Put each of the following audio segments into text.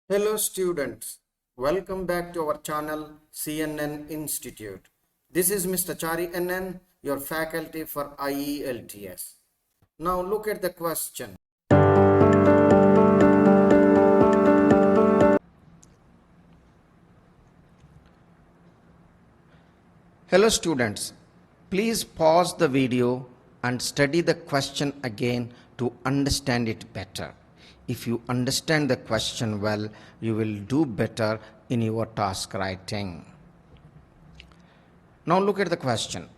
Hello students, welcome back to our channel CNN Institute. This is Mr. Chari NN, your faculty for IELTS. Now look at the question. Hello students, please pause the video and study the question again to understand it better. If you understand the question well, you will do better in your task writing. Now look at the question.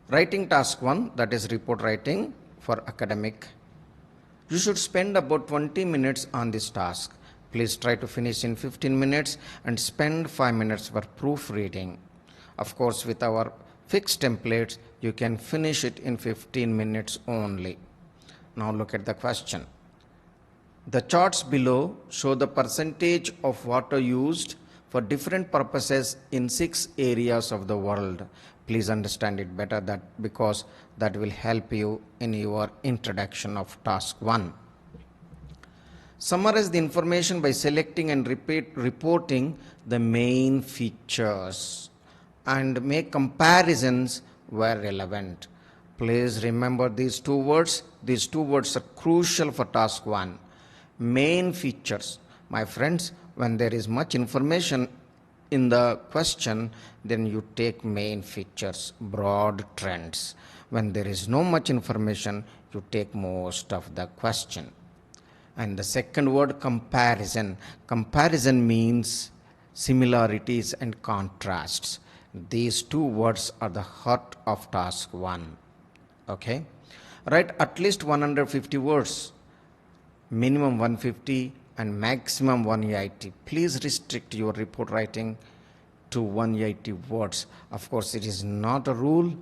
Writing task 1, that is report writing for academic. You should spend about 20 minutes on this task. Please try to finish in 15 minutes and spend 5 minutes for proofreading. Of course, with our fixed templates, you can finish it in 15 minutes only. Now look at the question. The charts below show the percentage of water used for different purposes in 6 areas of the world. Please understand it better because that will help you in your introduction of task 1. Summarize the information by selecting and reporting the main features and make comparisons where relevant. Please remember these two words. These two words are crucial for task 1. Main features. My friends, when there is much information in the question, then you take main features, broad trends. When there is no much information, you take most of the question. And the second word, comparison. Comparison means similarities and contrasts. These two words are the heart of task 1. Okay? Write at least 150 words. Minimum 150 and maximum 180. Please restrict your report writing to 180 words. Of course, it is not a rule,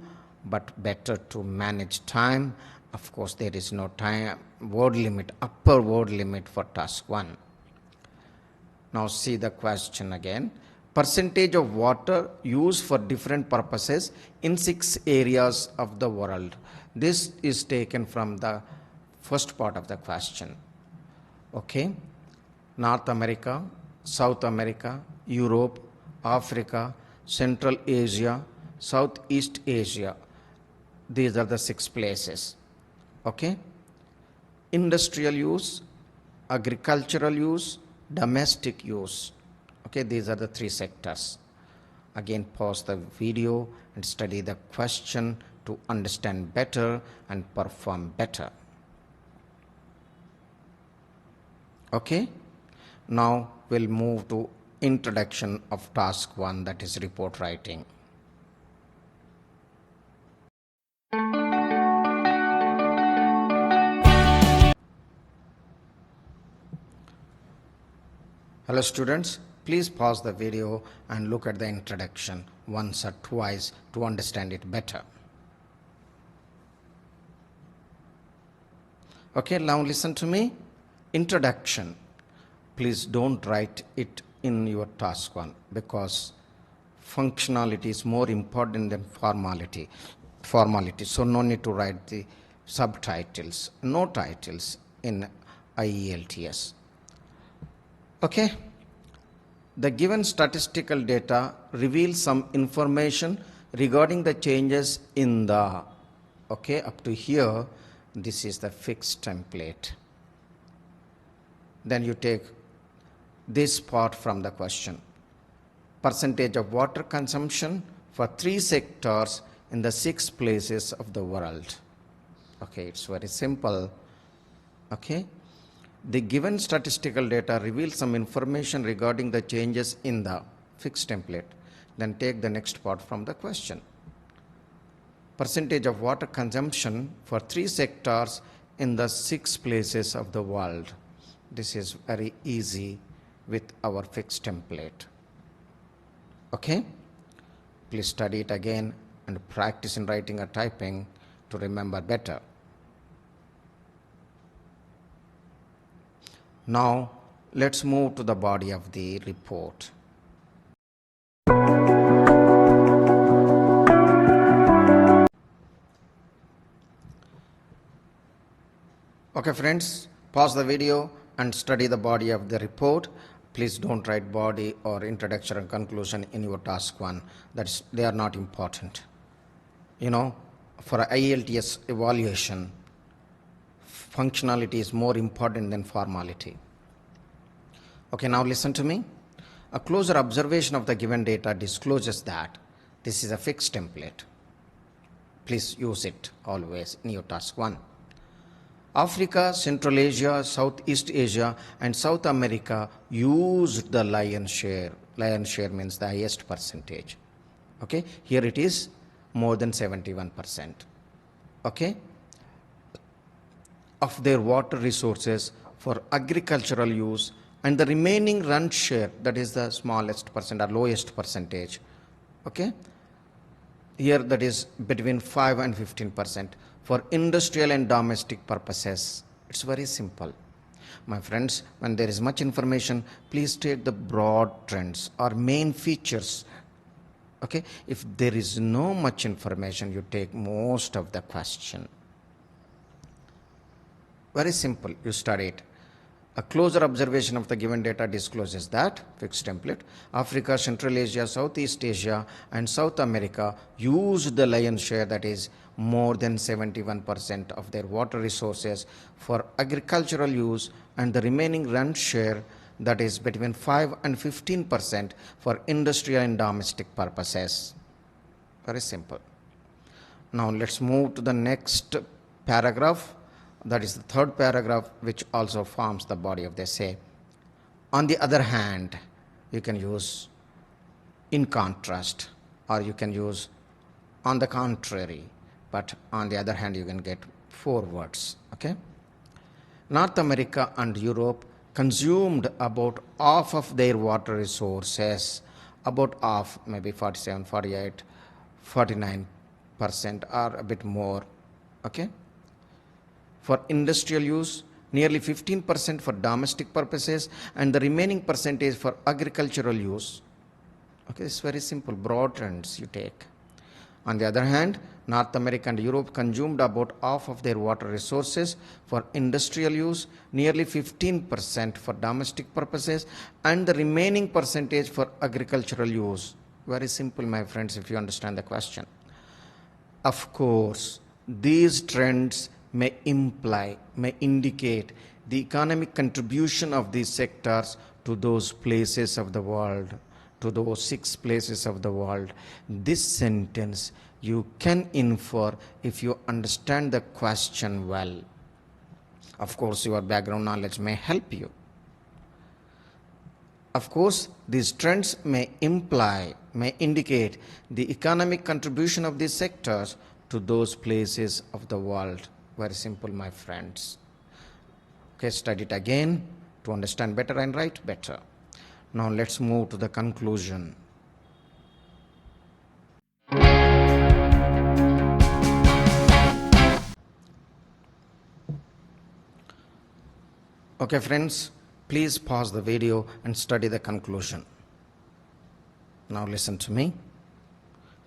but better to manage time. Of course, there is no time word limit, upper word limit for task 1. Now see the question again. Percentage of water used for different purposes in 6 areas of the world. This is taken from the first part of the question. Okay, North America, South America, Europe, Africa, Central Asia, Southeast Asia. These are the 6 places. Okay, industrial use, agricultural use, domestic use. Okay, these are the 3 sectors. Again, pause the video and study the question to understand better and perform better. Okay, now we'll move to introduction of task 1, that is report writing. Hello students, please pause the video and look at the introduction once or twice to understand it better. Okay, now listen to me. Introduction. Please don't write it in your task 1 because functionality is more important than formality. So no need to write the subtitles, no titles in IELTS. Okay. The given statistical data reveals some information regarding the changes in the, okay, up to here, this is the fixed template. Then you take this part from the question. Percentage of water consumption for 3 sectors in the 6 places of the world. Okay, it's very simple. Okay. The given statistical data reveals some information regarding the changes in the fixed template. Then take the next part from the question. Percentage of water consumption for 3 sectors in the 6 places of the world. This is very easy with our fixed template. Okay? Please study it again and practice in writing or typing to remember better. Now, let's move to the body of the report. Okay friends, pause the video and study the body of the report. Please don't write body or introduction and conclusion in your task 1. They are not important. For IELTS evaluation, functionality is more important than formality. Okay, now listen to me. A closer observation of the given data discloses that this is a fixed template. Please use it always in your task 1. Africa, Central Asia, Southeast Asia, and South America used the lion's share. Lion's share means the highest percentage. Okay, here it is more than 71%. Okay, of their water resources for agricultural use, and the remaining run share, that is the smallest percent or lowest percentage. Okay, here that is between 5 and 15% for industrial and domestic purposes. It's very simple. My friends, when there is much information, please take the broad trends or main features. Okay, if there is no much information, you take most of the question. Very simple, you study it. A closer observation of the given data discloses that fixed template, Africa, Central Asia, Southeast Asia, and South America used the lion's share, that is more than 71% of their water resources for agricultural use, and the remaining run share, that is between 5 and 15% for industrial and domestic purposes. Very simple. Now let's move to the next paragraph. That is the third paragraph, which also forms the body of the essay. On the other hand, you can use in contrast, or you can use on the contrary, but on the other hand you can get 4 words. Okay, North America and Europe consumed about half of their water resources, about half, maybe 47, 48, 49% or a bit more. Okay, for industrial use, nearly 15% for domestic purposes, and the remaining percentage for agricultural use. Okay, it's very simple, broad trends you take. On the other hand, North America and Europe consumed about half of their water resources for industrial use, nearly 15% for domestic purposes, and the remaining percentage for agricultural use. Very simple, my friends, if you understand the question. Of course, these trends may indicate the economic contribution of these sectors to those places of the world, to those 6 places of the world. This sentence you can infer if you understand the question well. Of course, your background knowledge may help you. Of course, these trends may indicate the economic contribution of these sectors to those places of the world. Very simple, my friends. Okay, study it again to understand better and write better. Now let's move to the conclusion. Okay, friends, please pause the video and study the conclusion. Now listen to me.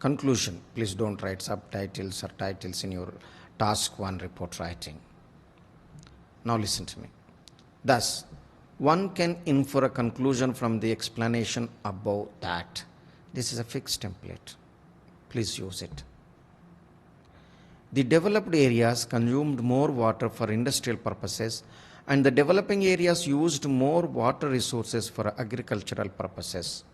Conclusion. Please don't write subtitles or titles in your task 1 report writing. Now listen to me. Thus, one can infer a conclusion from the explanation above that this is a fixed template. Please use it. The developed areas consumed more water for industrial purposes, and the developing areas used more water resources for agricultural purposes.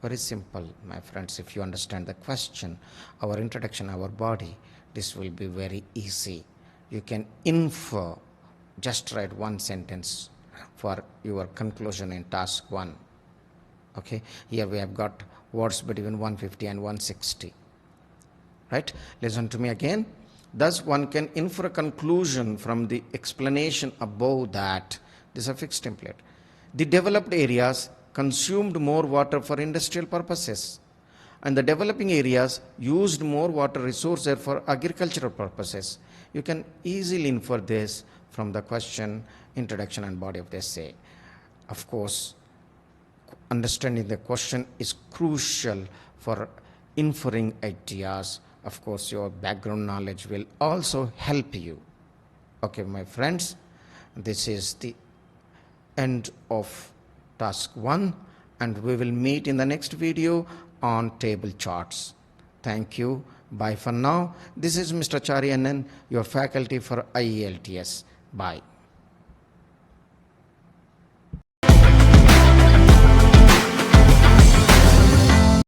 Very simple, my friends. If you understand the question, our introduction, our body, this will be very easy. You can infer, just write 1 sentence for your conclusion in task 1. Okay, here we have got words between 150 and 160. Right? Listen to me again. Thus, one can infer a conclusion from the explanation above that this is a fixed template. The developed areas consumed more water for industrial purposes, and the developing areas used more water resources for agricultural purposes. You can easily infer this from the question, introduction, and body of the essay. Of course, understanding the question is crucial for inferring ideas. Of course, your background knowledge will also help you. Okay, my friends, this is the end of task 1, and we will meet in the next video on table charts. Thank you. Bye for now. This is Mr. Chari Annan, your faculty for IELTS. Bye.